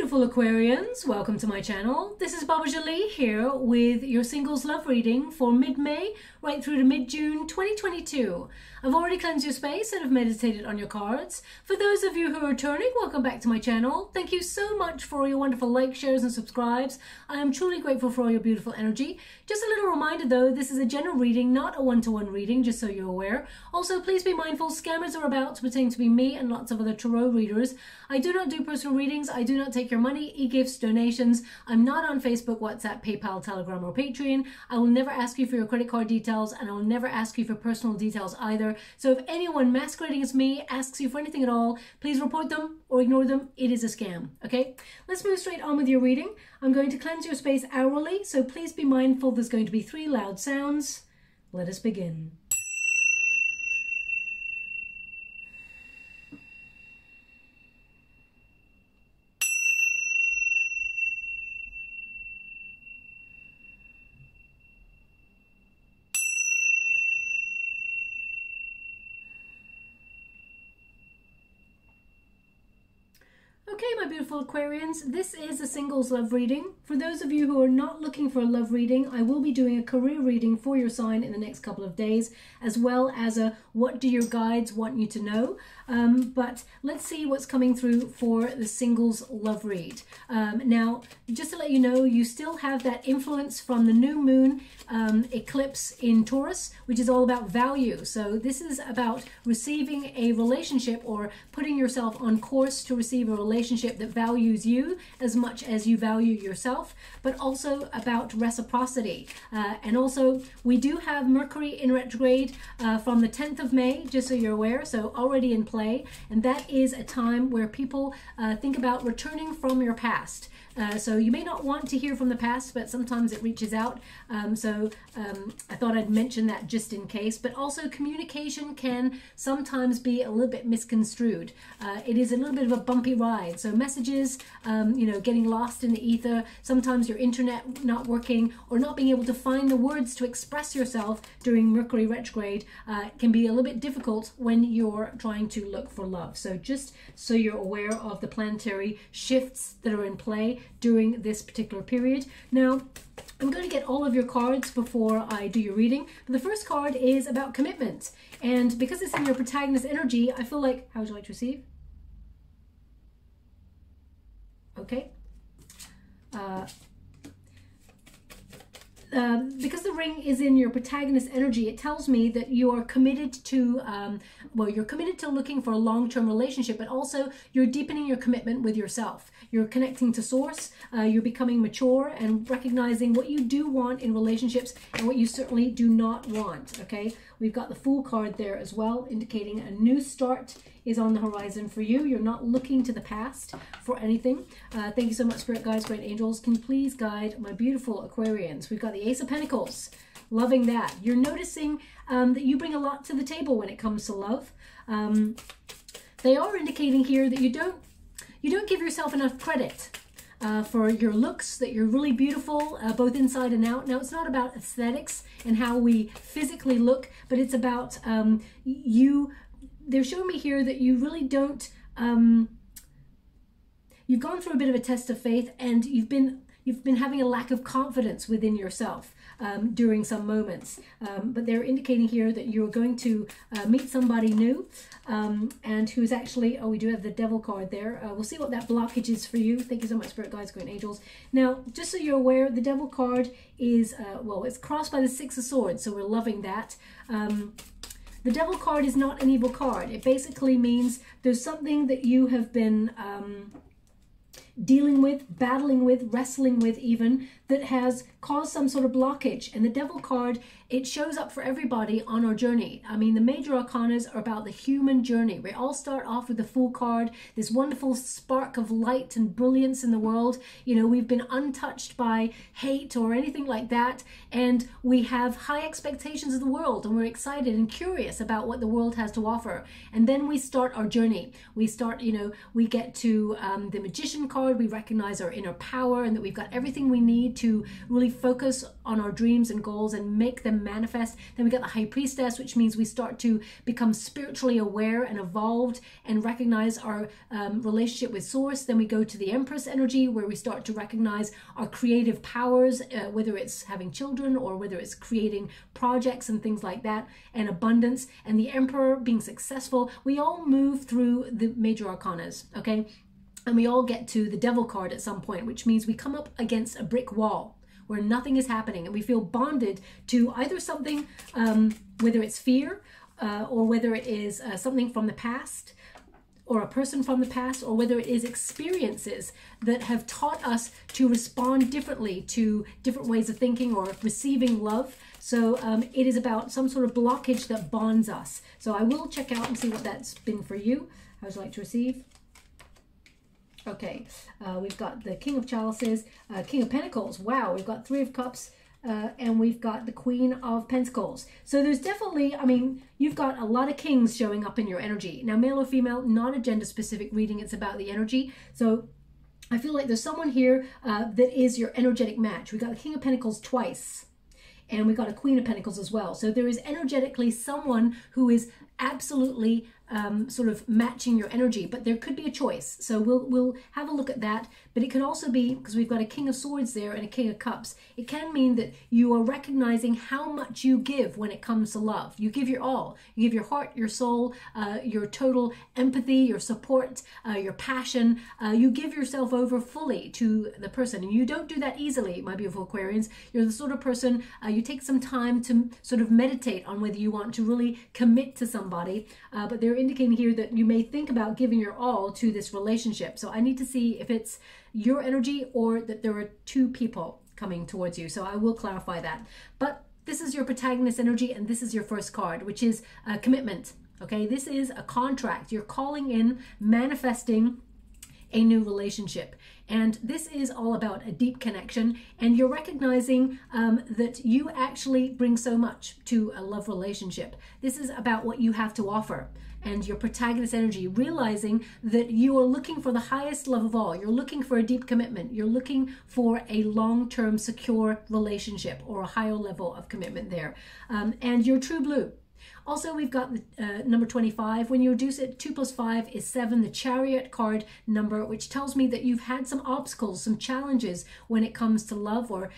beautiful Aquarians, welcome to my channel. This is Baba Jolie here with your singles love reading for mid-May right through to mid-June 2022. I've already cleansed your space and have meditated on your cards. For those of you who are returning, welcome back to my channel. Thank you so much for all your wonderful likes, shares and subscribes. I am truly grateful for all your beautiful energy. Just a little reminder though, this is a general reading, not a one-to-one reading, just so you're aware. Also, please be mindful, scammers are about to pretend to be me and lots of other tarot readers. I do not do personal readings. I do not take your money, e-gifts, donations. I'm not on Facebook, WhatsApp, PayPal, Telegram or Patreon. I will never ask you for your credit card details and I will never ask you for personal details either. So if anyone masquerading as me asks you for anything at all, please report them or ignore them. It is a scam, okay? Let's move straight on with your reading. I'm going to cleanse your space hourly, so please be mindful there's going to be 3 loud sounds. Let us begin. Okay, my beautiful Aquarians, this is a singles love reading. For those of you who are not looking for a love reading, I will be doing a career reading for your sign in the next couple of days, as well as a what do your guides want you to know. But let's see what's coming through for the singles love read. Now, just to let you know, you still have that influence from the new moon eclipse in Taurus, which is all about value. So this is about receiving a relationship or putting yourself on course to receive a relationship that values you as much as you value yourself, but also about reciprocity. And also we do have Mercury in retrograde from the 10th of May, just so you're aware, so already in play. And that is a time where people think about returning from your past. So you may not want to hear from the past, but sometimes it reaches out. I thought I'd mention that just in case. But also communication can sometimes be a little bit misconstrued. It is a little bit of a bumpy ride. So messages, you know, getting lost in the ether, sometimes your internet not working or not being able to find the words to express yourself during Mercury retrograde can be a little bit difficult when you're trying to look for love. So just so you're aware of the planetary shifts that are in play during this particular period. Now, I'm going to get all of your cards before I do your reading. But the first card is about commitment. And because it's in your protagonist energy, I feel like, how would you like to receive? Okay. Because the ring is in your protagonist energy, it tells me that you are committed to, well, you're committed to looking for a long-term relationship, but also you're deepening your commitment with yourself. You're connecting to source, you're becoming mature and recognizing what you do want in relationships and what you certainly do not want, okay? We've got the Fool card there as well, indicating a new start is on the horizon for you. You're not looking to the past for anything. Thank you so much, Spirit Guides, Great Angels. Can you please guide my beautiful Aquarians? We've got the Ace of Pentacles. Loving that. You're noticing that you bring a lot to the table when it comes to love. They are indicating here that you don't give yourself enough credit for your looks, that you're really beautiful, both inside and out. Now, it's not about aesthetics and how we physically look, but it's about they're showing me here that you really don't, you've gone through a bit of a test of faith and you've been having a lack of confidence within yourself during some moments. But they're indicating here that you're going to meet somebody new and who's actually, oh, we do have the Devil card there. We'll see what that blockage is for you. Thank you so much, Spirit Guides, Great Angels. Now, just so you're aware, the Devil card is, well, it's crossed by the 6 of Swords, so we're loving that. The Devil card is not an evil card. It basically means there's something that you have been dealing with, battling with, wrestling with even, that has caused some sort of blockage. And the Devil card, it shows up for everybody on our journey. I mean, the major arcanas are about the human journey. We all start off with the Fool card, this wonderful spark of light and brilliance in the world. You know, we've been untouched by hate or anything like that. And we have high expectations of the world and we're excited and curious about what the world has to offer. And then we start our journey. We start, you know, we get to the Magician card, card, we recognize our inner power and that we've got everything we need to really focus on our dreams and goals and make them manifest. Then we got the High Priestess, which means we start to become spiritually aware and evolved and recognize our relationship with Source. Then we go to the Empress energy, where we start to recognize our creative powers, whether it's having children or whether it's creating projects and things like that, and abundance, and the Emperor being successful. We all move through the major arcanas, okay? And we all get to the Devil card at some point, which means we come up against a brick wall where nothing is happening and we feel bonded to either something, whether it's fear or whether it is something from the past, or a person from the past, or whether it is experiences that have taught us to respond differently to different ways of thinking or receiving love. So it is about some sort of blockage that bonds us. So I will check out and see what that's been for you. How would you like to receive? Okay, we've got the King of Chalices, King of Pentacles. Wow, we've got Three of Cups, and we've got the Queen of Pentacles. So there's definitely, I mean, you've got a lot of kings showing up in your energy. Now, male or female, not a gender-specific reading. It's about the energy. So I feel like there's someone here that is your energetic match. We got the King of Pentacles twice, and we got a Queen of Pentacles as well. So there is energetically someone who is absolutely sort of matching your energy, but there could be a choice. So we'll have a look at that. But it could also be, because we've got a King of Swords there and a King of Cups, it can mean that you are recognizing how much you give when it comes to love. You give your all. You give your heart, your soul, your total empathy, your support, your passion. You give yourself over fully to the person. And you don't do that easily, my beautiful Aquarians. You're the sort of person, you take some time to sort of meditate on whether you want to really commit to somebody. But they're indicating here that you may think about giving your all to this relationship. So I need to see if it's your energy or that there are two people coming towards you. So I will clarify that. But this is your protagonist energy, and this is your first card, which is commitment. Okay, this is a contract. You're calling in, manifesting a new relationship. And this is all about a deep connection, and you're recognizing that you actually bring so much to a love relationship. This is about what you have to offer, and your protagonist energy, realizing that you are looking for the highest love of all. You're looking for a deep commitment. You're looking for a long-term secure relationship or a higher level of commitment there. And you're true blue. Also, we've got the number 25. When you reduce it, 2 + 5 is 7, the Chariot card number, which tells me that you've had some obstacles, some challenges when it comes to love or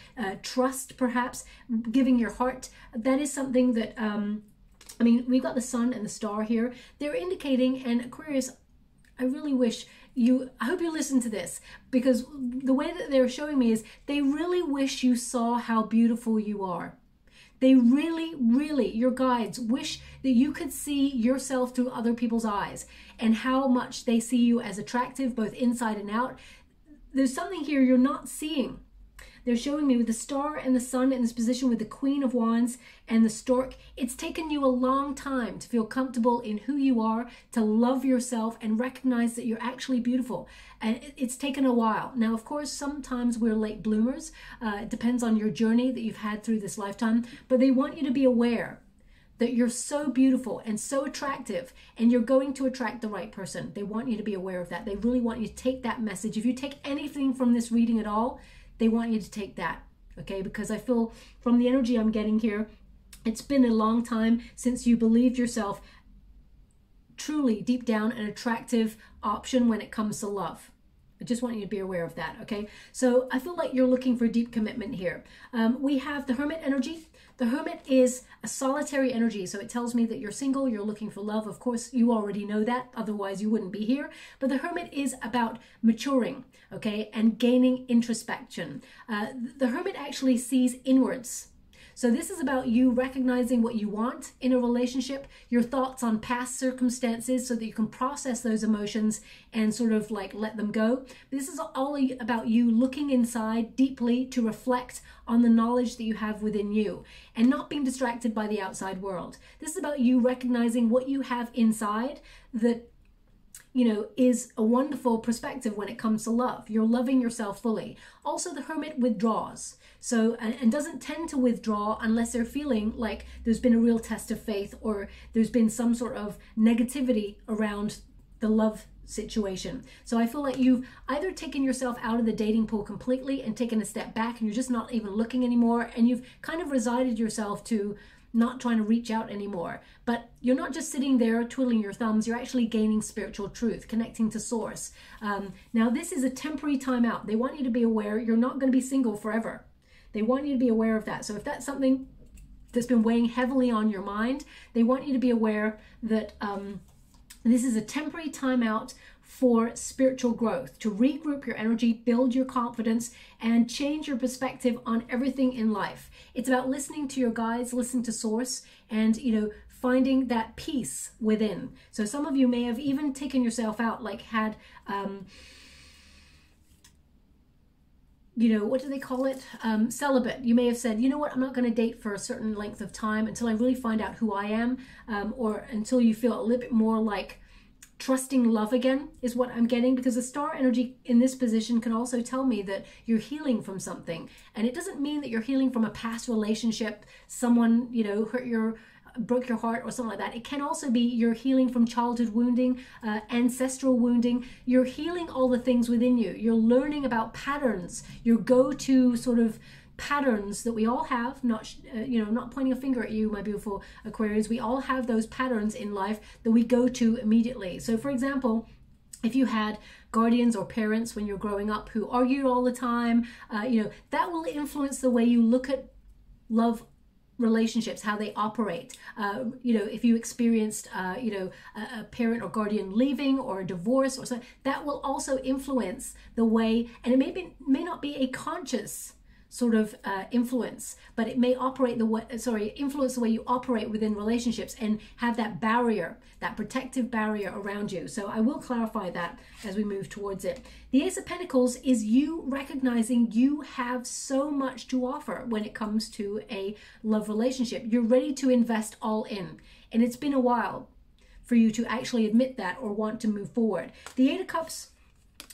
trust, perhaps, giving your heart. That is something that, I mean, we've got the Sun and the Star here. They're indicating, and Aquarius, I really wish I hope you listen to this, because the way that they're showing me is they really wish you saw how beautiful you are. They really, really, your guides, wish that you could see yourself through other people's eyes and how much they see you as attractive, both inside and out. There's something here you're not seeing. They're showing me with the Star and the Sun in this position with the Queen of Wands and the Stork. It's taken you a long time to feel comfortable in who you are, to love yourself and recognize that you're actually beautiful. And it's taken a while. Now, of course, sometimes we're late bloomers. It depends on your journey that you've had through this lifetime. But they want you to be aware that you're so beautiful and so attractive, and you're going to attract the right person. They want you to be aware of that. They really want you to take that message. If you take anything from this reading at all, they want you to take that, okay? Because I feel from the energy I'm getting here, it's been a long time since you believed yourself truly deep down an attractive option when it comes to love. I just want you to be aware of that, okay? So I feel like you're looking for deep commitment here. We have the Hermit energy. The Hermit is a solitary energy, so it tells me that you're single, you're looking for love. Of course, you already know that, otherwise you wouldn't be here. But the Hermit is about maturing, okay, and gaining introspection. The Hermit actually sees inwards. So this is about you recognizing what you want in a relationship, your thoughts on past circumstances so that you can process those emotions and sort of like let them go. This is all about you looking inside deeply to reflect on the knowledge that you have within you and not being distracted by the outside world. This is about you recognizing what you have inside that, you know, is a wonderful perspective when it comes to love. You're loving yourself fully. Also, the Hermit withdraws. So, and doesn't tend to withdraw unless they're feeling like there's been a real test of faith or there's been some sort of negativity around the love situation. So I feel like you've either taken yourself out of the dating pool completely and taken a step back and you're just not even looking anymore, and you've kind of resigned yourself to not trying to reach out anymore. But you're not just sitting there twiddling your thumbs, you're actually gaining spiritual truth, connecting to source. Now this is a temporary timeout. They want you to be aware you're not going to be single forever. They want you to be aware of that. So if that's something that's been weighing heavily on your mind, they want you to be aware that this is a temporary timeout for spiritual growth, to regroup your energy, build your confidence, and change your perspective on everything in life. It's about listening to your guides, listening to source, and, you know, finding that peace within. So some of you may have even taken yourself out, like had, you know, what do they call it? Celibate. You may have said, you know what, I'm not going to date for a certain length of time until I really find out who I am, or until you feel a little bit more like trusting love again, is what I'm getting, because the star energy in this position can also tell me that you're healing from something. And it doesn't mean that you're healing from a past relationship, someone, you know, broke your heart or something like that. It can also be you're healing from childhood wounding, ancestral wounding. You're healing all the things within you. You're learning about patterns, your go-to sort of patterns that we all have. Not you know, not pointing a finger at you, my beautiful Aquarius. We all have those patterns in life that we go to immediately. So for example, if you had guardians or parents when you're growing up who argued all the time, you know, that will influence the way you look at love relationships, how they operate. You know, if you experienced, you know, a parent or guardian leaving or a divorce or something, that will also influence the way, and it may not be a conscious sort of influence, but it may operate the way, influence the way you operate within relationships and have that barrier, that protective barrier around you. So I will clarify that as we move towards it. The Ace of Pentacles is you recognizing you have so much to offer when it comes to a love relationship. You're ready to invest all in, and it's been a while for you to actually admit that or want to move forward. The Eight of Cups,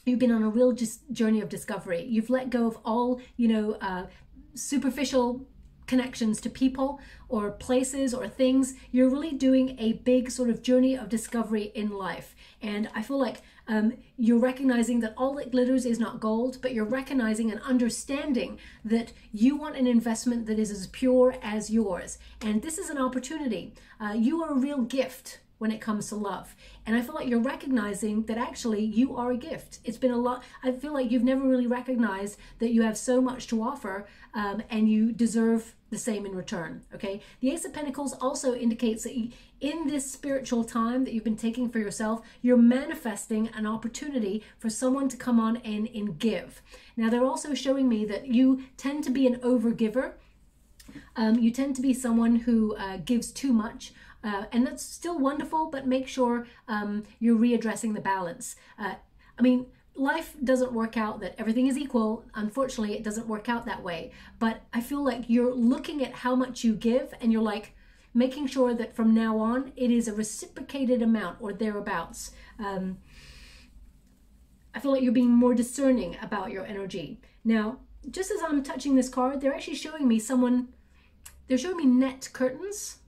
you've been on a real journey of discovery. You've let go of all, you know, superficial connections to people or places or things. You're really doing a big sort of journey of discovery in life. And I feel like you're recognizing that all that glitters is not gold, but you're recognizing and understanding that you want an investment that is as pure as yours. And this is an opportunity. You are a real gift when it comes to love. And I feel like you're recognizing that actually you are a gift. It's been a lot. I feel like you've never really recognized that you have so much to offer, and you deserve the same in return, okay? The Ace of Pentacles also indicates that in this spiritual time that you've been taking for yourself, you're manifesting an opportunity for someone to come on in and give. Now, they're also showing me that you tend to be an overgiver. You tend to be someone who gives too much. And that's still wonderful, but make sure you're readdressing the balance. I mean, life doesn't work out that everything is equal. Unfortunately, it doesn't work out that way. But I feel like you're looking at how much you give and you're like making sure that from now on, it is a reciprocated amount or thereabouts. I feel like you're being more discerning about your energy. Now, just as I'm touching this card, they're actually showing me they're showing me net curtains.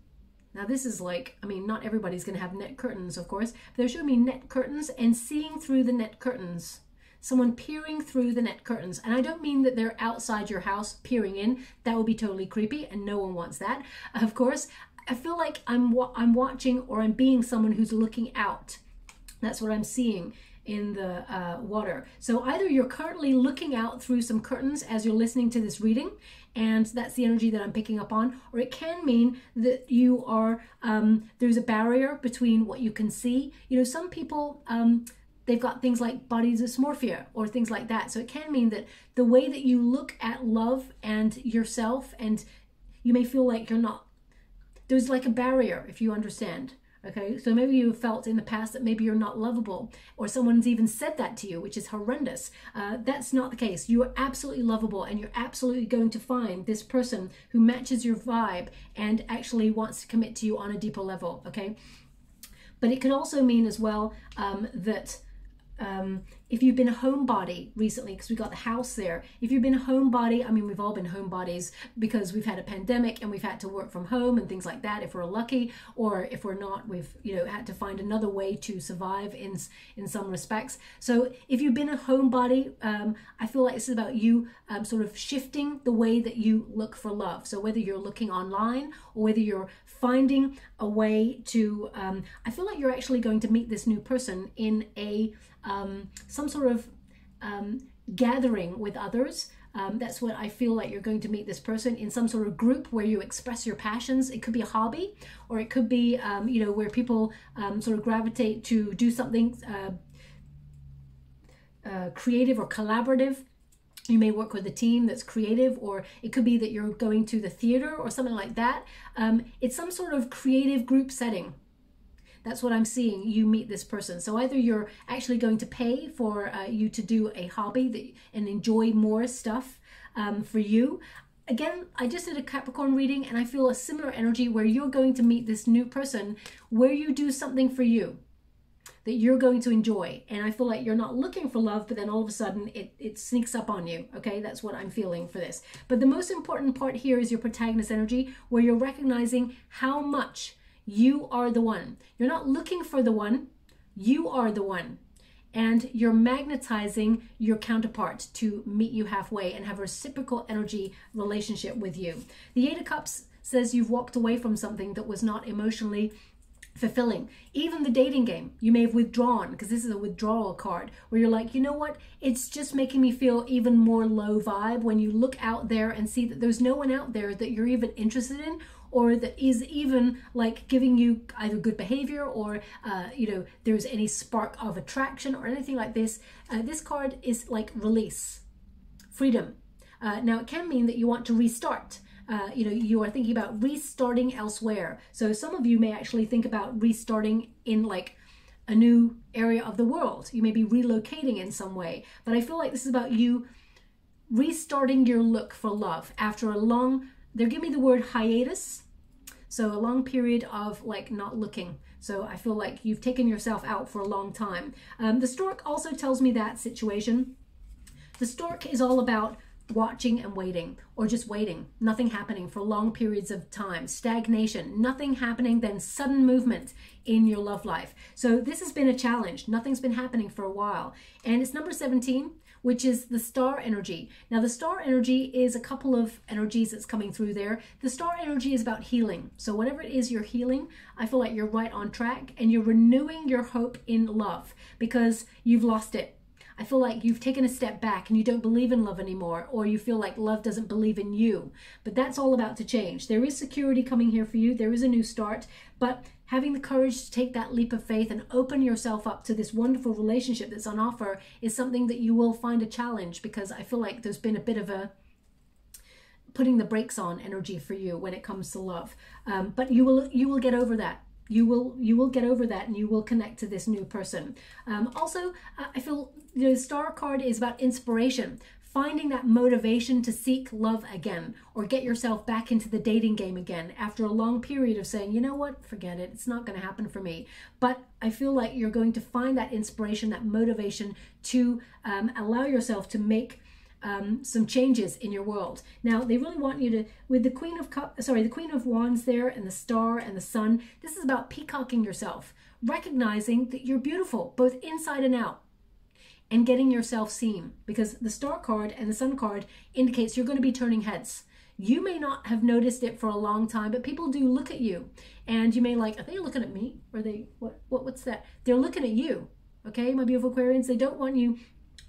Now this is like, I mean, not everybody's going to have net curtains, of course, but they're showing me net curtains and seeing through the net curtains. Someone peering through the net curtains. And I don't mean that they're outside your house peering in. That would be totally creepy and no one wants that, of course. I feel like I'm watching, or I'm being someone who's looking out. That's what I'm seeing in the water. So either you're currently looking out through some curtains as you're listening to this reading, and that's the energy that I'm picking up on, or it can mean that you are, there's a barrier between what you can see. You know, some people, they've got things like body dysmorphia or things like that. So it can mean that the way that you look at love and yourself, and you may feel like you're not, there's like a barrier, if you understand. Okay, so maybe you felt in the past that maybe you're not lovable, or someone's even said that to you, which is horrendous. That's not the case. You are absolutely lovable, and you're absolutely going to find this person who matches your vibe and actually wants to commit to you on a deeper level, okay? But it could also mean as well that if you've been a homebody recently, because we got the house there, if you've been a homebody, I mean, we've all been homebodies because we've had a pandemic and we've had to work from home and things like that, if we're lucky, or if we're not, we've, you know, had to find another way to survive in some respects. So if you've been a homebody, I feel like this is about you sort of shifting the way that you look for love. So whether you're looking online or whether you're finding a way to, I feel like you're actually going to meet this new person in a some sort of gathering with others. That's what I feel like. You're going to meet this person in some sort of group where you express your passions. It could be a hobby, or it could be, you know, where people sort of gravitate to do something creative or collaborative. You may work with a team that's creative, or it could be that you're going to the theater or something like that. It's some sort of creative group setting. That's what I'm seeing. You meet this person. So either you're actually going to pay for you to do a hobby and enjoy more stuff for you. Again, I just did a Capricorn reading and I feel a similar energy where you're going to meet this new person where you do something for you that you're going to enjoy. And I feel like you're not looking for love, but then all of a sudden it sneaks up on you. Okay, that's what I'm feeling for this. But the most important part here is your protagonist energy, where you're recognizing how much you are the one. You're not looking for the one, you are the one. And you're magnetizing your counterpart to meet you halfway and have a reciprocal energy relationship with you. The Eight of Cups says you've walked away from something that was not emotionally fulfilling. Even the dating game, you may have withdrawn, because this is a withdrawal card where you're like, you know what, it's just making me feel even more low vibe when you look out there and see that there's no one out there that you're even interested in, or that is even like giving you either good behavior or you know, there's any spark of attraction or anything like this. This card is like release, freedom. Now it can mean that you want to restart. You know, you are thinking about restarting elsewhere. So some of you may actually think about restarting in like a new area of the world. You may be relocating in some way. But I feel like this is about you restarting your look for love after a long, they're giving me the word hiatus. So a long period of like not looking. So I feel like you've taken yourself out for a long time. The stork also tells me that situation. The stork is all about watching and waiting, or just waiting, nothing happening for long periods of time, stagnation, nothing happening, then sudden movement in your love life. So this has been a challenge. Nothing's been happening for a while. And it's number 17, which is the star energy. Now the star energy is a couple of energies that's coming through there. The star energy is about healing. So whatever it is you're healing, I feel like you're right on track, and you're renewing your hope in love because you've lost it. I feel like you've taken a step back and you don't believe in love anymore, or you feel like love doesn't believe in you. But that's all about to change. There is security coming here for you. There is a new start, but having the courage to take that leap of faith and open yourself up to this wonderful relationship that's on offer is something that you will find a challenge, because I feel like there's been a bit of a putting the brakes on energy for you when it comes to love. But you will get over that. You will get over that, and you will connect to this new person. Also, I feel the star card is about inspiration, finding that motivation to seek love again, or get yourself back into the dating game again after a long period of saying, you know what, forget it, it's not going to happen for me. But I feel like you're going to find that inspiration, that motivation to allow yourself to make some changes in your world. Now they really want you to, with the Queen of Wands there, and the star and the sun, this is about peacocking yourself, recognizing that you're beautiful both inside and out, and getting yourself seen, because the star card and the sun card indicates you're going to be turning heads. You may not have noticed it for a long time, but people do look at you, and you may like, are they looking at me? Or are they, what's that? They're looking at you. Okay, my beautiful Aquarians, they don't want you,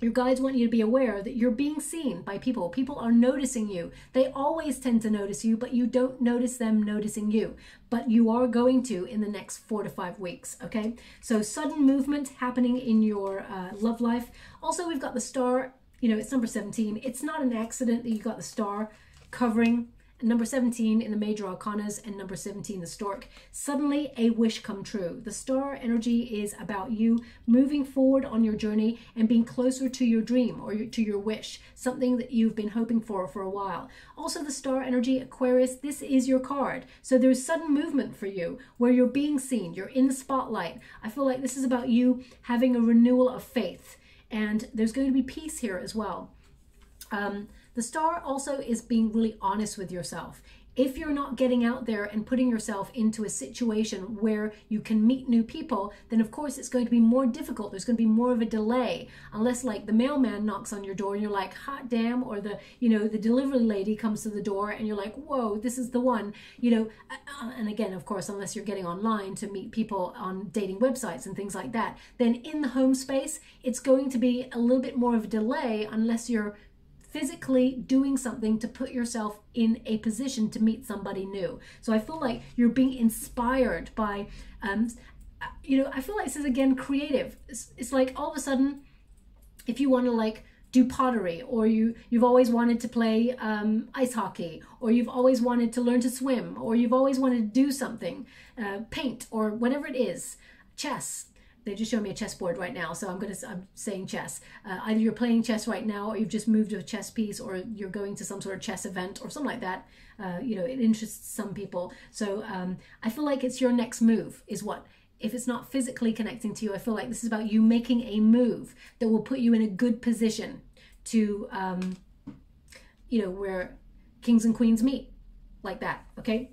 your guides want you to be aware that you're being seen by people. People are noticing you. They always tend to notice you, but you don't notice them noticing you. But you are going to in the next 4 to 5 weeks, okay? So sudden movement happening in your love life. Also, we've got the star, you know, it's number 17. It's not an accident that you got the star covering number 17 in the major arcanas, and number 17 the stork. Suddenly a wish come true. The star energy is about you moving forward on your journey and being closer to your dream, or to your wish, something that you've been hoping for a while. Also the star energy, Aquarius, this is your card. So there's sudden movement for you where you're being seen, you're in the spotlight. I feel like this is about you having a renewal of faith and there's going to be peace here as well. The star also is being really honest with yourself. If you're not getting out there and putting yourself into a situation where you can meet new people, then of course it's going to be more difficult. There's going to be more of a delay, unless like the mailman knocks on your door and you're like, hot damn, or the, you know, the delivery lady comes to the door and you're like, whoa, this is the one, you know. And again, of course, unless you're getting online to meet people on dating websites and things like that, then in the home space, it's going to be a little bit more of a delay unless you're physically doing something to put yourself in a position to meet somebody new. So I feel like you're being inspired by, you know, I feel like this is again creative. It's like all of a sudden, if you want to like do pottery, or you've always wanted to play ice hockey, or you've always wanted to learn to swim, or you've always wanted to do something, paint, or whatever it is, chess. They just showed me a chessboard right now, so I'm saying chess. Either you're playing chess right now, or you've just moved to a chess piece, or you're going to some sort of chess event or something like that. You know, it interests some people. So I feel like it's your next move is what, if it's not physically connecting to you, I feel like this is about you making a move that will put you in a good position to, you know, where kings and queens meet. Like that, okay?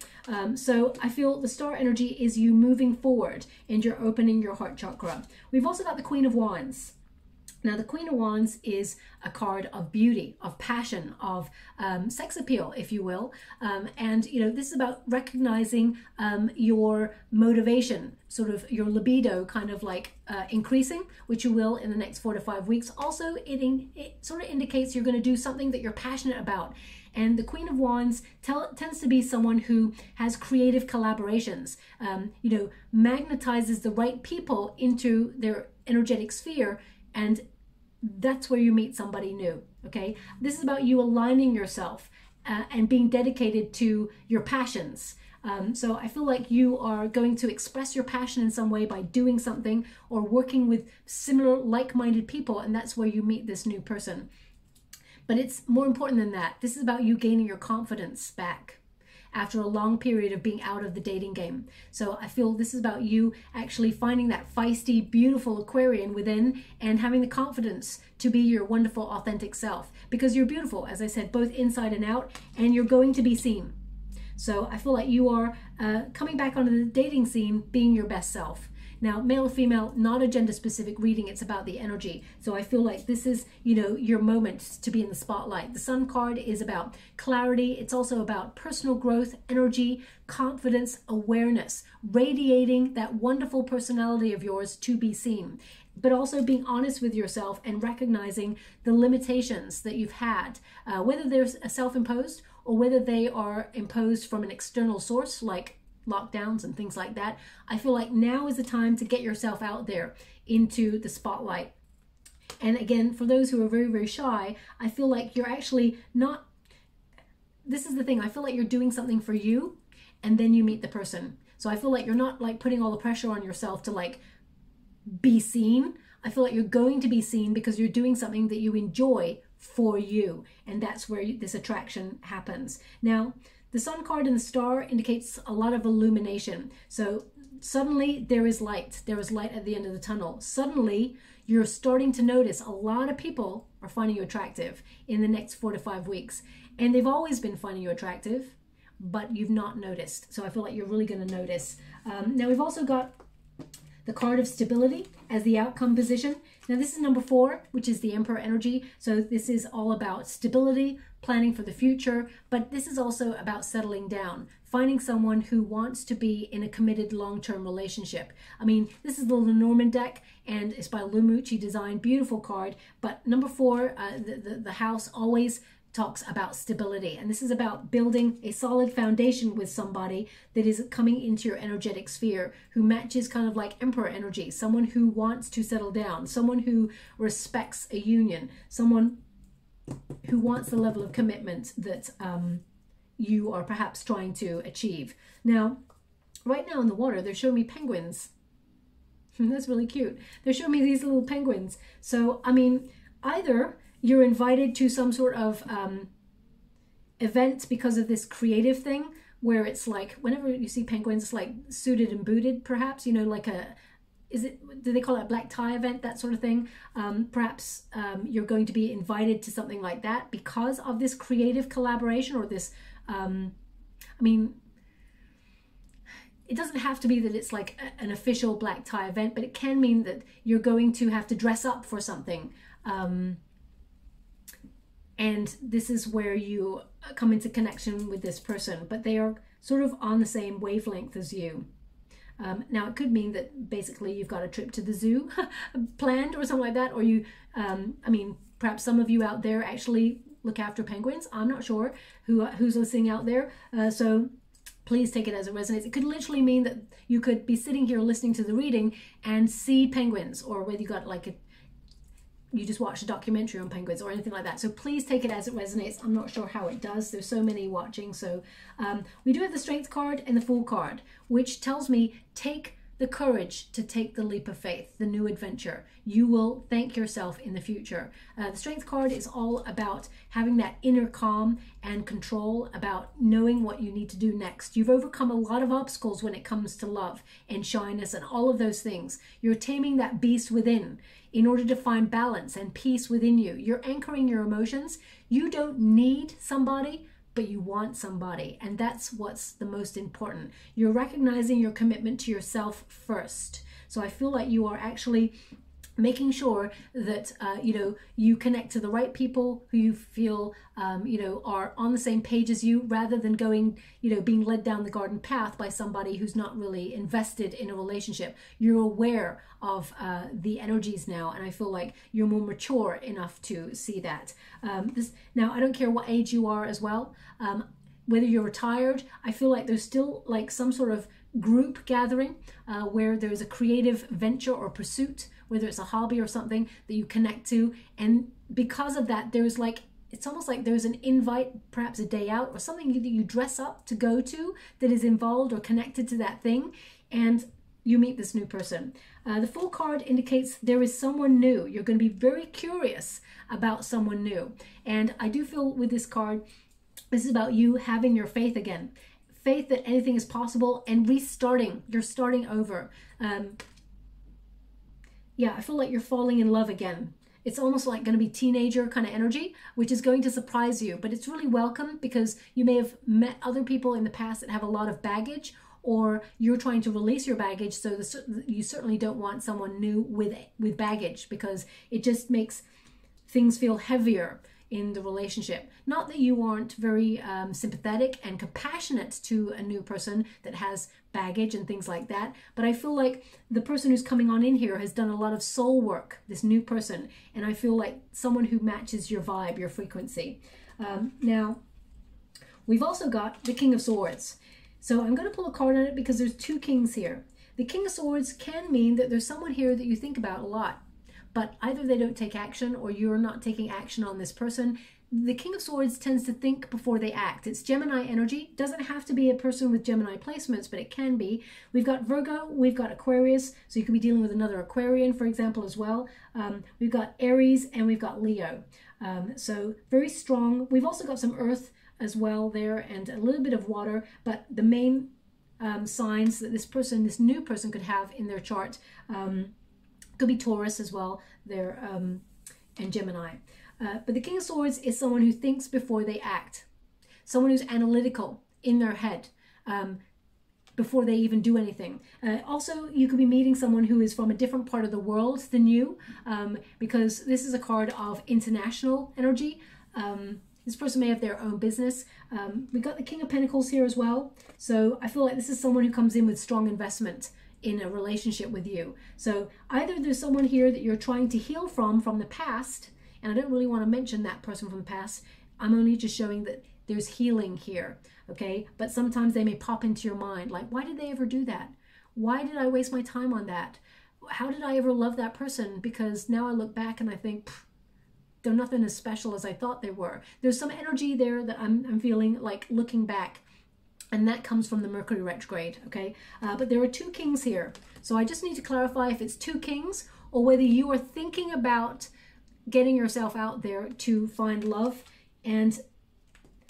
So I feel the star energy is you moving forward and you're opening your heart chakra. We've also got the Queen of Wands. Now, the Queen of Wands is a card of beauty, of passion, of sex appeal, if you will. And, you know, this is about recognizing your motivation, sort of your libido kind of like increasing, which you will in the next 4 to 5 weeks. Also, it sort of indicates you're going to do something that you're passionate about. And the Queen of Wands tends to be someone who has creative collaborations, you know, magnetizes the right people into their energetic sphere, and that's where you meet somebody new, okay? This is about you aligning yourself and being dedicated to your passions. So I feel like you are going to express your passion in some way by doing something or working with similar like-minded people, and that's where you meet this new person. But it's more important than that. This is about you gaining your confidence back after a long period of being out of the dating game. So I feel this is about you actually finding that feisty, beautiful Aquarian within and having the confidence to be your wonderful, authentic self. Because you're beautiful, as I said, both inside and out, and you're going to be seen. So I feel like you are coming back onto the dating scene being your best self. Now, male or female, not a gender-specific reading, it's about the energy. So I feel like this is, you know, your moment to be in the spotlight. The Sun card is about clarity. It's also about personal growth, energy, confidence, awareness, radiating that wonderful personality of yours to be seen, but also being honest with yourself and recognizing the limitations that you've had, whether they're self-imposed or whether they are imposed from an external source like lockdowns and things like that. I feel like now is the time to get yourself out there into the spotlight. And again, for those who are very, very shy, I feel like you're actually not, this is the thing, I feel like you're doing something for you and then you meet the person. So I feel like you're not like putting all the pressure on yourself to like be seen. I feel like you're going to be seen because you're doing something that you enjoy for you. And that's where this attraction happens. Now, the Sun card and the star indicates a lot of illumination. So suddenly there is light. There is light at the end of the tunnel. Suddenly you're starting to notice a lot of people are finding you attractive in the next 4 to 5 weeks. And they've always been finding you attractive, but you've not noticed. So I feel like you're really going to notice. Now we've also got the card of stability as the outcome position. Now this is number 4, which is the Emperor energy. So this is all about stability, planning for the future, but this is also about settling down, finding someone who wants to be in a committed long-term relationship. I mean, this is the Lenormand deck, and it's by Lumucci design, beautiful card, but number 4, the house always talks about stability, and this is about building a solid foundation with somebody that is coming into your energetic sphere, who matches kind of like Emperor energy, someone who wants to settle down, someone who respects a union, someone who wants the level of commitment that you are perhaps trying to achieve. Now, right now in the water, they're showing me penguins. That's really cute. They're showing me these little penguins. So, I mean, either you're invited to some sort of event because of this creative thing, where it's like, whenever you see penguins, it's like suited and booted, perhaps, you know, like do they call it a black tie event, that sort of thing? Perhaps you're going to be invited to something like that because of this creative collaboration, or this, I mean, it doesn't have to be that it's like an official black tie event, but it can mean that you're going to have to dress up for something. And this is where you come into connection with this person, but they are sort of on the same wavelength as you. Now, it could mean that basically you've got a trip to the zoo planned or something like that, or you, I mean, perhaps some of you out there actually look after penguins. I'm not sure who's listening out there. So please take it as it resonates. It could literally mean that you could be sitting here listening to the reading and see penguins, or whether you got like you just watched a documentary on penguins or anything like that. So please take it as it resonates. I'm not sure how it does. There's so many watching. So we do have the Strength card and the Fool card, which tells me take the courage to take the leap of faith, the new adventure. You will thank yourself in the future. The Strength card is all about having that inner calm and control, about knowing what you need to do next. You've overcome a lot of obstacles when it comes to love and shyness and all of those things. You're taming that beast within in order to find balance and peace within you. You're anchoring your emotions. You don't need somebody, but you want somebody, and that's what's the most important. You're recognizing your commitment to yourself first. So I feel like you are actually making sure that you know, you connect to the right people who you feel you know, are on the same page as you, rather than going, you know, being led down the garden path by somebody who's not really invested in a relationship. You're aware of the energies now, and I feel like you're more mature enough to see that. Now, I don't care what age you are as well, whether you're retired. I feel like there's still like some sort of group gathering where there's a creative venture or pursuit, whether it's a hobby or something that you connect to, and because of that, there's like, it's almost like there's an invite, perhaps a day out or something that you dress up to go to that is involved or connected to that thing, and you meet this new person. The Fool card indicates there is someone new. You're going to be very curious about someone new, and I do feel with this card, this is about you having your faith again. Faith that anything is possible and restarting. You're starting over. Yeah, I feel like you're falling in love again. It's almost like going to be teenager kind of energy, which is going to surprise you, but it's really welcome because you may have met other people in the past that have a lot of baggage, or you're trying to release your baggage, so you certainly don't want someone new with baggage, because it just makes things feel heavier in the relationship. Not that you aren't very sympathetic and compassionate to a new person that has baggage and things like that, but I feel like the person who's coming on in here has done a lot of soul work, this new person, and I feel like someone who matches your vibe, your frequency. Now, we've also got the King of Swords. So I'm going to pull a card on it because there's two kings here. The King of Swords can mean that there's someone here that you think about a lot, but either they don't take action or you're not taking action on this person. The King of Swords tends to think before they act. It's Gemini energy. Doesn't have to be a person with Gemini placements, but it can be. We've got Virgo, we've got Aquarius, so you could be dealing with another Aquarian, for example, as well. We've got Aries and we've got Leo. So very strong. We've also got some Earth as well there, and a little bit of water, but the main signs that this person, this new person, could have in their chart could be Taurus as well there, and Gemini. But the King of Swords is someone who thinks before they act, someone who's analytical in their head before they even do anything. Also, you could be meeting someone who is from a different part of the world than you, because this is a card of international energy. This person may have their own business. We've got the King of Pentacles here as well. So I feel like this is someone who comes in with strong investment in a relationship with you. So either there's someone here that you're trying to heal from the past, and I don't really want to mention that person from the past. I'm only just showing that there's healing here, okay? But sometimes they may pop into your mind, like, why did they ever do that? Why did I waste my time on that? How did I ever love that person? Because now I look back and I think, they're nothing as special as I thought they were. There's some energy there that I'm feeling like looking back, and that comes from the Mercury retrograde, okay? But there are two kings here. So I just need to clarify if it's two kings or whether you are thinking about getting yourself out there to find love. And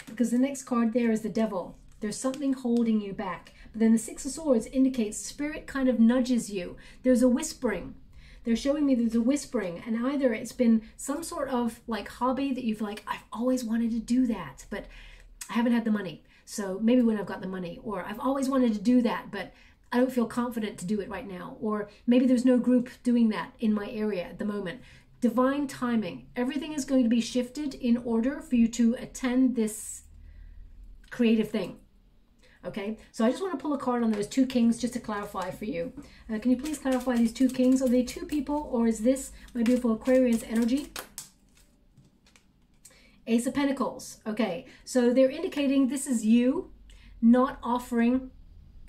because the next card there is the Devil. There's something holding you back. But then the Six of Swords indicates Spirit kind of nudges you. There's a whispering. They're showing me there's a whispering, and either it's been some sort of like hobby that you've like, I've always wanted to do that, but I haven't had the money. So maybe when I've got the money, or I've always wanted to do that, but I don't feel confident to do it right now. Or maybe there's no group doing that in my area at the moment. Divine timing. Everything is going to be shifted in order for you to attend this creative thing. Okay, so I just want to pull a card on those two kings just to clarify for you. Can you please clarify these two kings? Are they two people, or is this my beautiful Aquarius energy? Ace of Pentacles. Okay, so they're indicating this is you not offering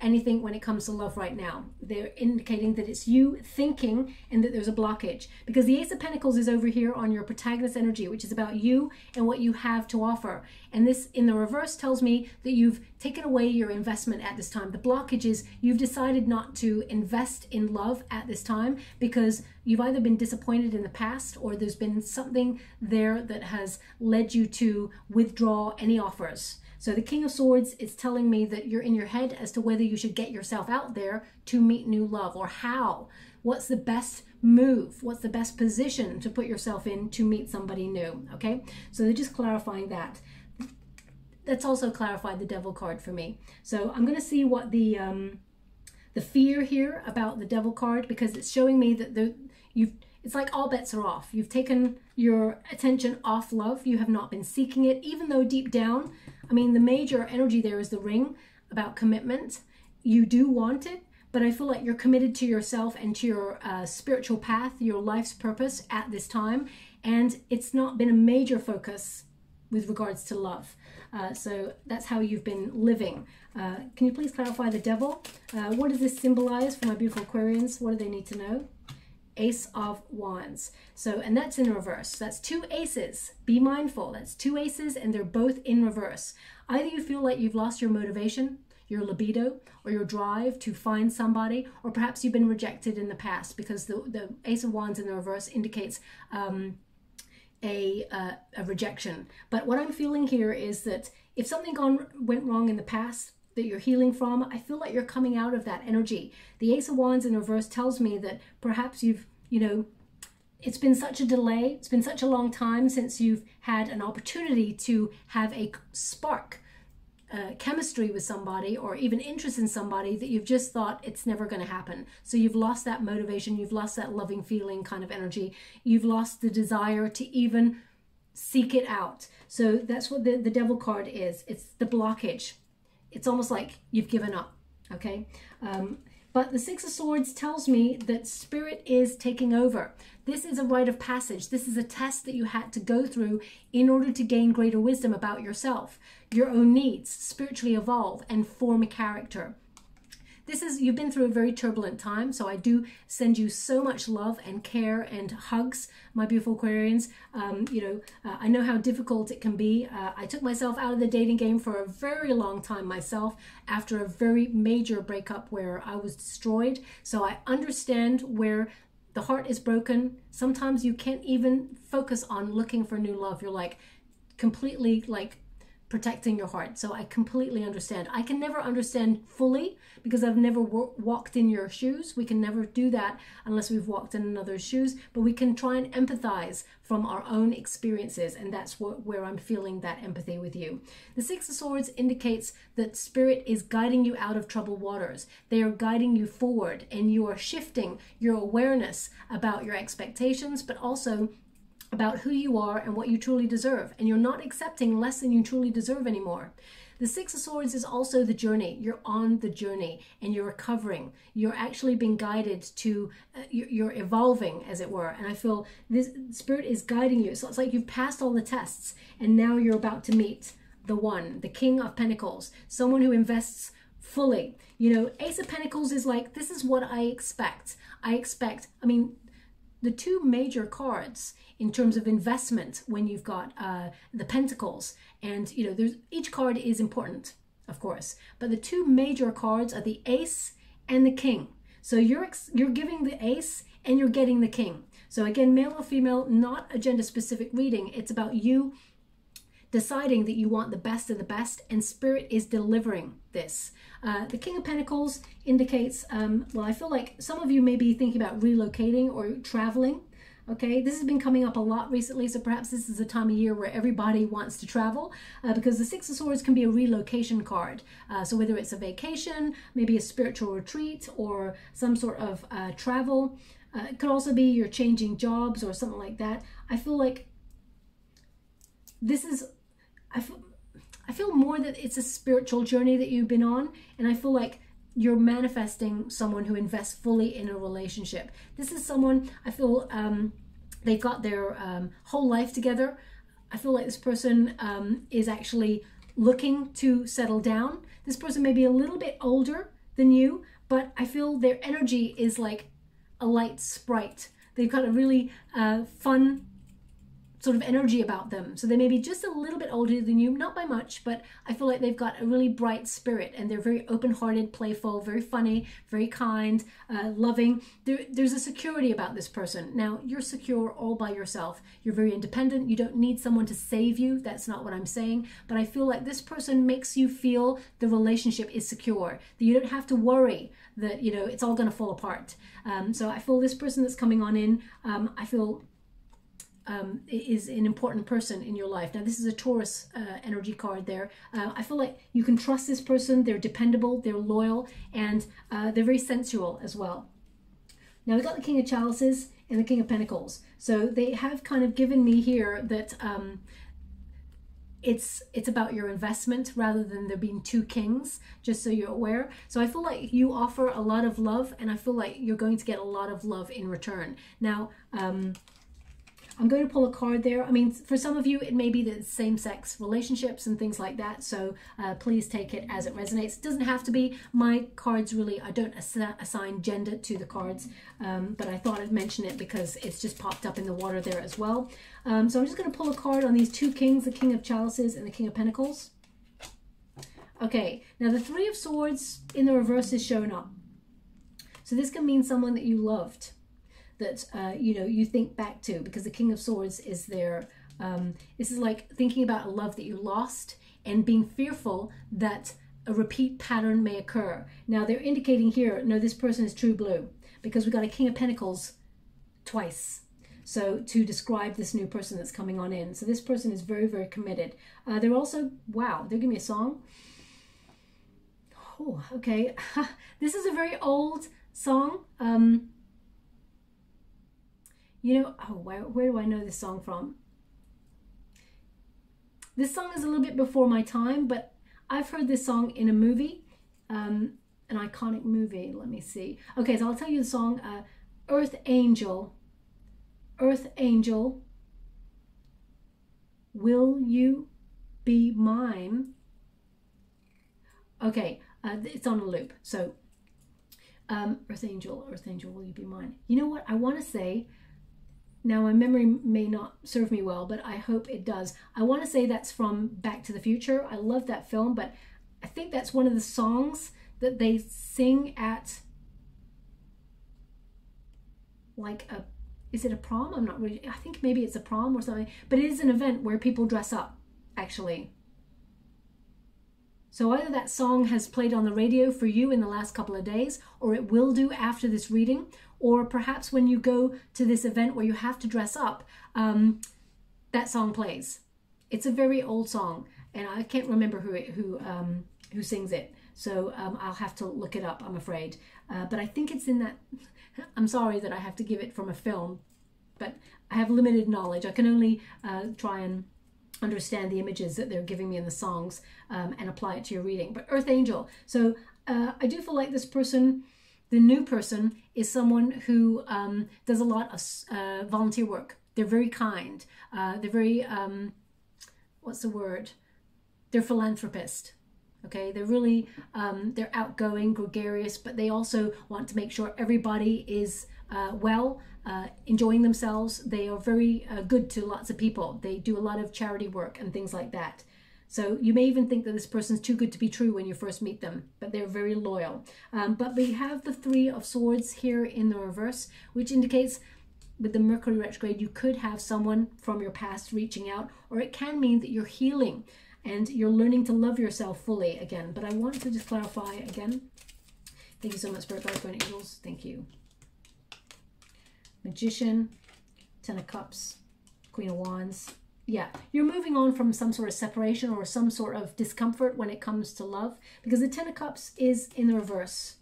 anything when it comes to love right now. They're indicating that it's you thinking and that there's a blockage, because the Ace of Pentacles is over here on your protagonist energy, which is about you and what you have to offer. And this in the reverse tells me that you've taken away your investment at this time. The blockage is you've decided not to invest in love at this time because you've either been disappointed in the past, or there's been something there that has led you to withdraw any offers. So the King of Swords is telling me that you're in your head as to whether you should get yourself out there to meet new love, or how. What's the best move? What's the best position to put yourself in to meet somebody new? Okay, so they're just clarifying that. That's also clarified the Devil card for me. So I'm going to see what the fear here about the Devil card, because it's showing me that it's like all bets are off. You've taken your attention off love. You have not been seeking it, even though deep down, I mean, the major energy there is the ring about commitment. You do want it, but I feel like you're committed to yourself and to your spiritual path, your life's purpose at this time. And it's not been a major focus with regards to love. So that's how you've been living. Can you please clarify the Devil? What does this symbolize for my beautiful Aquarians? What do they need to know? Ace of Wands. So, and that's in reverse. That's two aces. Be mindful. That's two aces, and they're both in reverse. Either you feel like you've lost your motivation, your libido, or your drive to find somebody, or perhaps you've been rejected in the past, because the Ace of Wands in the reverse indicates a rejection. But what I'm feeling here is that if something went wrong in the past that you're healing from, I feel like you're coming out of that energy. The Ace of Wands in reverse tells me that perhaps you've, it's been such a delay, it's been such a long time since you've had an opportunity to have a spark, chemistry with somebody, or even interest in somebody, that you've just thought it's never going to happen. So you've lost that motivation, you've lost that loving feeling kind of energy, you've lost the desire to even seek it out. So that's what the Devil card is. It's the blockage. It's almost like you've given up, okay? But the Six of Swords tells me that Spirit is taking over. This is a rite of passage. This is a test that you had to go through in order to gain greater wisdom about yourself, your own needs, spiritually evolve, and form a character. You've been through a very turbulent time, so I do send you so much love and care and hugs, my beautiful Aquarians. I know how difficult it can be. I took myself out of the dating game for a very long time myself after a very major breakup where I was destroyed. So I understand where the heart is broken. Sometimes you can't even focus on looking for new love. You're like completely like protecting your heart. So I completely understand. I can never understand fully because I've never walked in your shoes. We can never do that unless we've walked in another's shoes, but we can try and empathize from our own experiences, and that's where I'm feeling that empathy with you. The Six of Swords indicates that Spirit is guiding you out of troubled waters. They are guiding you forward, and you are shifting your awareness about your expectations, but also about who you are and what you truly deserve. And you're not accepting less than you truly deserve anymore. The Six of Swords is also the journey. You're on the journey and you're recovering. You're actually being guided to, you're evolving, as it were. And I feel this Spirit is guiding you. So it's like you've passed all the tests and now you're about to meet the one, the King of Pentacles, someone who invests fully. Ace of Pentacles is like, this is what I expect. I mean, the two major cards in terms of investment when you've got the Pentacles, and each card is important, of course, but the two major cards are the Ace and the King. So you're giving the Ace and you're getting the King. So again, male or female, not a gender specific reading. It's about you deciding that you want the best of the best, and Spirit is delivering this. The King of Pentacles indicates, well, I feel like some of you may be thinking about relocating or traveling. Okay, this has been coming up a lot recently, so perhaps this is a time of year where everybody wants to travel, because the Six of Swords can be a relocation card. So whether it's a vacation, maybe a spiritual retreat, or some sort of travel. It could also be you're changing jobs or something like that. I feel like this is, I feel more that it's a spiritual journey that you've been on, and I feel like you're manifesting someone who invests fully in a relationship. This is someone, I feel, they've got their whole life together. I feel like this person is actually looking to settle down. This person may be a little bit older than you, but I feel their energy is like a light sprite. They've got a really fun sort of energy about them. So they may be just a little bit older than you, not by much, but I feel like they've got a really bright spirit, and they're very open-hearted, playful, very funny, very kind, loving. There's a security about this person. Now, you're secure all by yourself. You're very independent. You don't need someone to save you. That's not what I'm saying. But I feel like this person makes you feel the relationship is secure, that you don't have to worry that, you know, it's all going to fall apart. So I feel this person that's coming on in, I feel is an important person in your life. Now, this is a Taurus energy card there. I feel like you can trust this person. They're dependable, they're loyal, and they're very sensual as well. Now, we've got the King of Chalices and the King of Pentacles. So they have kind of given me here that it's about your investment rather than there being two kings, just so you're aware. So I feel like you offer a lot of love, and I feel like you're going to get a lot of love in return. Now, I'm going to pull a card there. I mean, for some of you, it may be the same-sex relationships and things like that. So please take it as it resonates. It doesn't have to be. My cards really, I don't assign gender to the cards, but I thought I'd mention it because it's just popped up in the water there as well. So I'm just going to pull a card on these two kings, the King of Chalices and the King of Pentacles. Okay, now the Three of Swords in the reverse is showing up. So this can mean someone that you loved, that you know, you think back to, because the King of Swords is there. This is like thinking about a love that you lost and being fearful that a repeat pattern may occur. Now they're indicating here, no, this person is true blue, because we've got a King of Pentacles twice. So to describe this new person that's coming on in. So this person is very, very committed. They're also, wow, they're giving me a song. Oh, okay. This is a very old song. You know, oh, where do I know this song from? This song is a little bit before my time, but I've heard this song in a movie, an iconic movie. Let me see. Okay, so I'll tell you the song. Earth Angel, Earth Angel, will you be mine? Okay, it's on a loop. So, Earth Angel, will you be mine? You know what? I want to say, now my memory may not serve me well, but I hope it does. I want to say that's from Back to the Future. I love that film, but I think that's one of the songs that they sing at, like a, is it a prom? I'm not really, I think maybe it's a prom or something, but it is an event where people dress up, actually. So either that song has played on the radio for you in the last couple of days, or it will do after this reading, or perhaps when you go to this event where you have to dress up, that song plays. It's a very old song, and I can't remember who sings it. So I'll have to look it up, I'm afraid. But I think it's in that, I'm sorry that I have to give it from a film, but I have limited knowledge. I can only try and understand the images that they're giving me in the songs and apply it to your reading. But Earth Angel. So I do feel like this person, the new person, is someone who does a lot of volunteer work. They're very kind. They're very, what's the word? They're philanthropist. Okay, they're really, they're outgoing, gregarious, but they also want to make sure everybody is well, enjoying themselves. They are very good to lots of people. They do a lot of charity work and things like that. So you may even think that this person's too good to be true when you first meet them, but they're very loyal. But we have the Three of Swords here in the reverse, which indicates with the Mercury retrograde, you could have someone from your past reaching out, or it can mean that you're healing and you're learning to love yourself fully again. But I want to just clarify again. Thank you so much, Spirit Guides, Guardian Angels. Thank you. Magician, Ten of Cups, Queen of Wands. Yeah, you're moving on from some sort of separation or some sort of discomfort when it comes to love, because the Ten of Cups is in the reverse,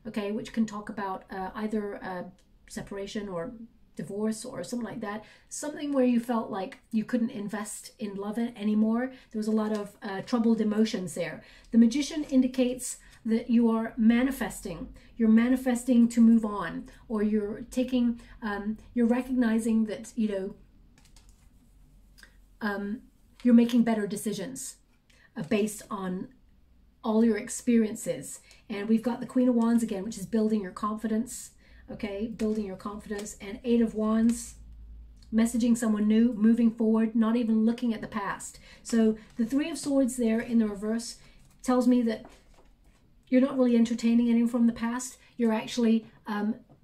okay, which can talk about either separation or divorce or something like that. Something where you felt like you couldn't invest in love anymore. There was a lot of troubled emotions there. The Magician indicates that you are manifesting. You're manifesting to move on, or you're taking, you're recognizing that, you know, you're making better decisions based on all your experiences. And we've got the Queen of Wands again, which is building your confidence, okay? Building your confidence. And Eight of Wands, messaging someone new, moving forward, not even looking at the past. So the Three of Swords there in the reverse tells me that you're not really entertaining anything from the past. You're actually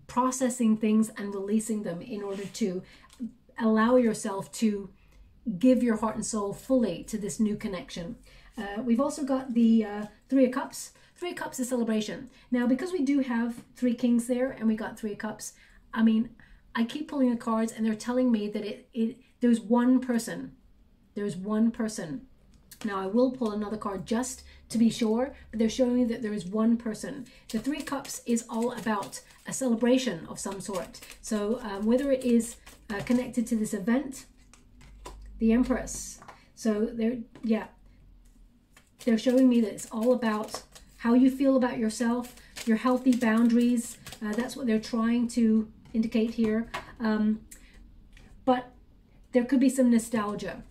processing things and releasing them in order to allow yourself to give your heart and soul fully to this new connection. We've also got the Three of Cups. Three of Cups is celebration. Now, because we do have Three Kings there and we got Three of Cups, I mean, I keep pulling the cards and they're telling me that there's one person. There's one person. Now, I will pull another card just to be sure, but they're showing me that there is one person. The Three of Cups is all about a celebration of some sort. So whether it is connected to this event, the Empress. So they're showing me that it's all about how you feel about yourself, your healthy boundaries. That's what they're trying to indicate here. But there could be some nostalgia,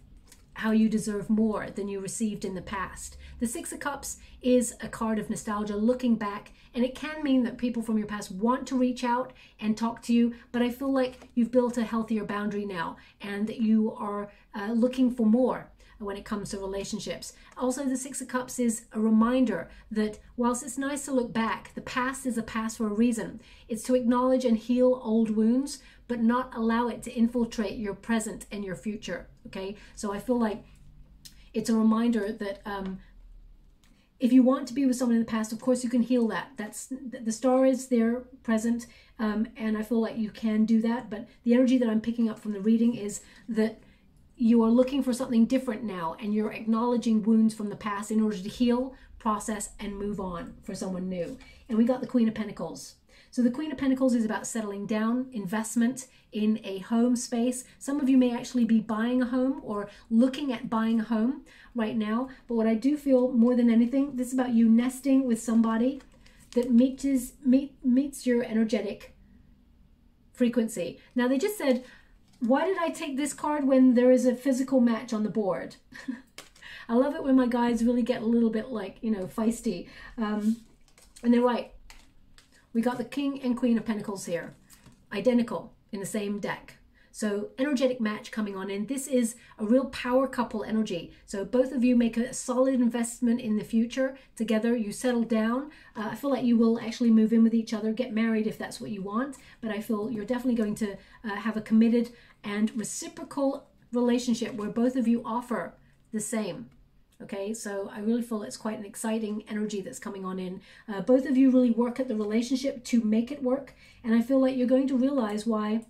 how you deserve more than you received in the past. The Six of Cups is a card of nostalgia, looking back, and it can mean that people from your past want to reach out and talk to you, but I feel like you've built a healthier boundary now and that you are looking for more when it comes to relationships. Also, the Six of Cups is a reminder that whilst it's nice to look back, the past is a past for a reason. It's to acknowledge and heal old wounds, but not allow it to infiltrate your present and your future, okay? So I feel like it's a reminder that if you want to be with someone in the past, of course you can heal that. That's the star is there present, and I feel like you can do that. But the energy that I'm picking up from the reading is that you are looking for something different now, and you're acknowledging wounds from the past in order to heal, process, and move on for someone new. And we got the Queen of Pentacles. So the Queen of Pentacles is about settling down, investment in a home space. Some of you may actually be buying a home or looking at buying a home right now. But what I do feel more than anything, this is about you nesting with somebody that meets your energetic frequency. Now, they just said, why did I take this card when there is a physical match on the board? I love it when my guides really get a little bit like, you know, feisty. And they're right. We got the King and Queen of Pentacles here, identical in the same deck. So energetic match coming on in. This is a real power couple energy. So both of you make a solid investment in the future together. You settle down. I feel like you will actually move in with each other, get married if that's what you want. But I feel you're definitely going to have a committed and reciprocal relationship where both of you offer the same. Okay, so I really feel it's quite an exciting energy that's coming on in. Both of you really work at the relationship to make it work. And I feel like you're going to realize why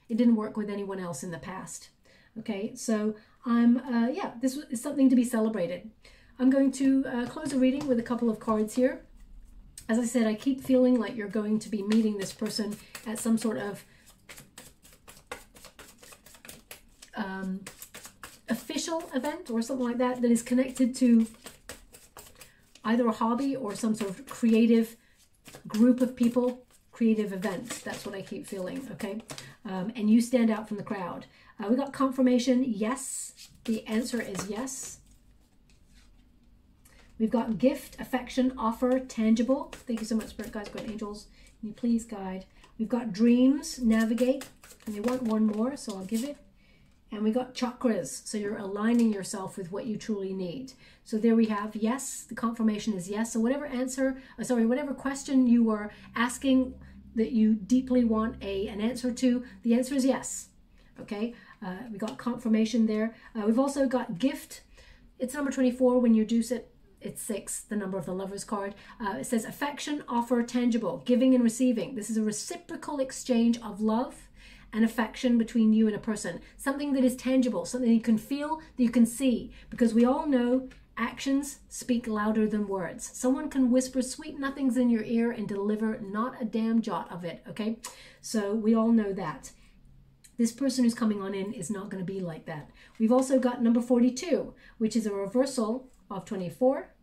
it didn't work with anyone else in the past. Okay, so yeah, this is something to be celebrated. I'm going to close the reading with a couple of cards here. As I said, I keep feeling like you're going to be meeting this person at some sort of official event or something like that is connected to either a hobby or some sort of creative group of people, creative event. That's what I keep feeling, okay? And you stand out from the crowd. We got confirmation, yes. The answer is yes. We've got gift, affection, offer, tangible. Thank you so much, Spirit Guides, Great Angels. Can you please guide? We've got dreams, navigate, and they want one more, so I'll give it. And we got chakras, so you're aligning yourself with what you truly need. So there we have yes, the confirmation is yes. So whatever answer, whatever question you were asking that you deeply want an answer to? The answer is yes. Okay, we got confirmation there. We've also got gift. It's number 24. When you reduce it, it's 6, the number of the Lovers card. It says affection, offer, tangible, giving and receiving. This is a reciprocal exchange of love and affection between you and a person. Something that is tangible, something you can feel, that you can see. Because we all know actions speak louder than words. Someone can whisper sweet nothings in your ear and deliver not a damn jot of it, okay? So we all know that. This person who's coming on in is not going to be like that. We've also got number 42, which is a reversal of 24,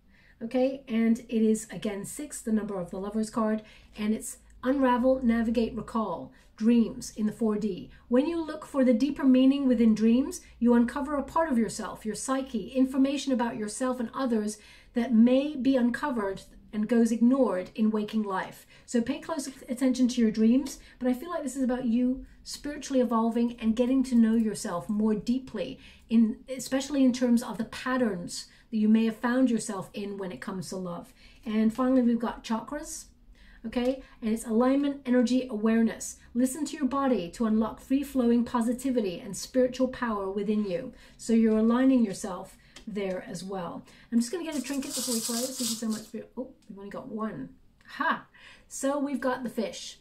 okay? And it is, again, 6, the number of the Lovers card, and it's unravel, navigate, recall, dreams in the 4D. When you look for the deeper meaning within dreams, you uncover a part of yourself, your psyche, information about yourself and others that may be uncovered and goes ignored in waking life. So pay close attention to your dreams, but I feel like this is about you spiritually evolving and getting to know yourself more deeply, especially in terms of the patterns that you may have found yourself in when it comes to love. And finally, we've got chakras, okay? And it's alignment, energy, awareness. Listen to your body to unlock free-flowing positivity and spiritual power within you. So you're aligning yourself there as well. I'm just going to get a trinket before we close. Thank you so much for oh, we've only got one. Ha! So we've got the fish.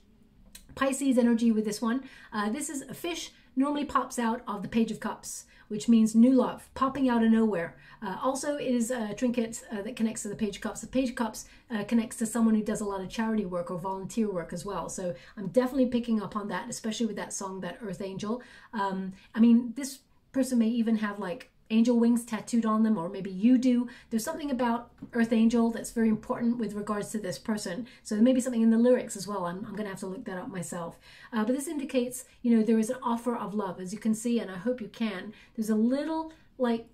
Pisces energy with this one. This is a fish, normally pops out of the Page of Cups, which means new love, popping out of nowhere. Also, it is a trinket that connects to the Page of Cups. The Page of Cups connects to someone who does a lot of charity work or volunteer work as well. So I'm definitely picking up on that, especially with that song, that Earth Angel. I mean, this person may even have like angel wings tattooed on them, or maybe you do. There's something about Earth Angel that's very important with regards to this person. So there may be something in the lyrics as well. I'm going to have to look that up myself. But this indicates, you know, there is an offer of love, as you can see, and I hope you can. There's a little like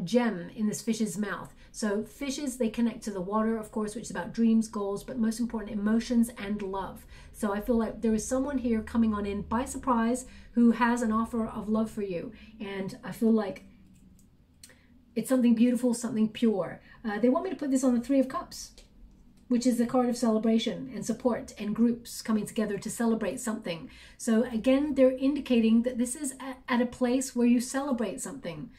gem in this fish's mouth. So fishes, they connect to the water, of course, which is about dreams, goals, but most important, emotions and love. So I feel like there is someone here coming on in by surprise who has an offer of love for you. And I feel like it's something beautiful, something pure. They want me to put this on the 3 of Cups, which is the card of celebration and support and groups coming together to celebrate something. So again, they're indicating that this is at a place where you celebrate something.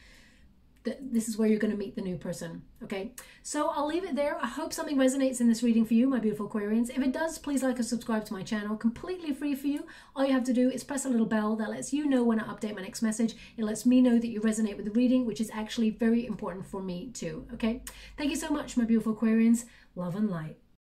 That this is where you're going to meet the new person, okay? So I'll leave it there. I hope something resonates in this reading for you, my beautiful Aquarians. If it does, please like and subscribe to my channel. Completely free for you. All you have to do is press a little bell that lets you know when I update my next message. It lets me know that you resonate with the reading, which is actually very important for me too, okay? Thank you so much, my beautiful Aquarians. Love and light.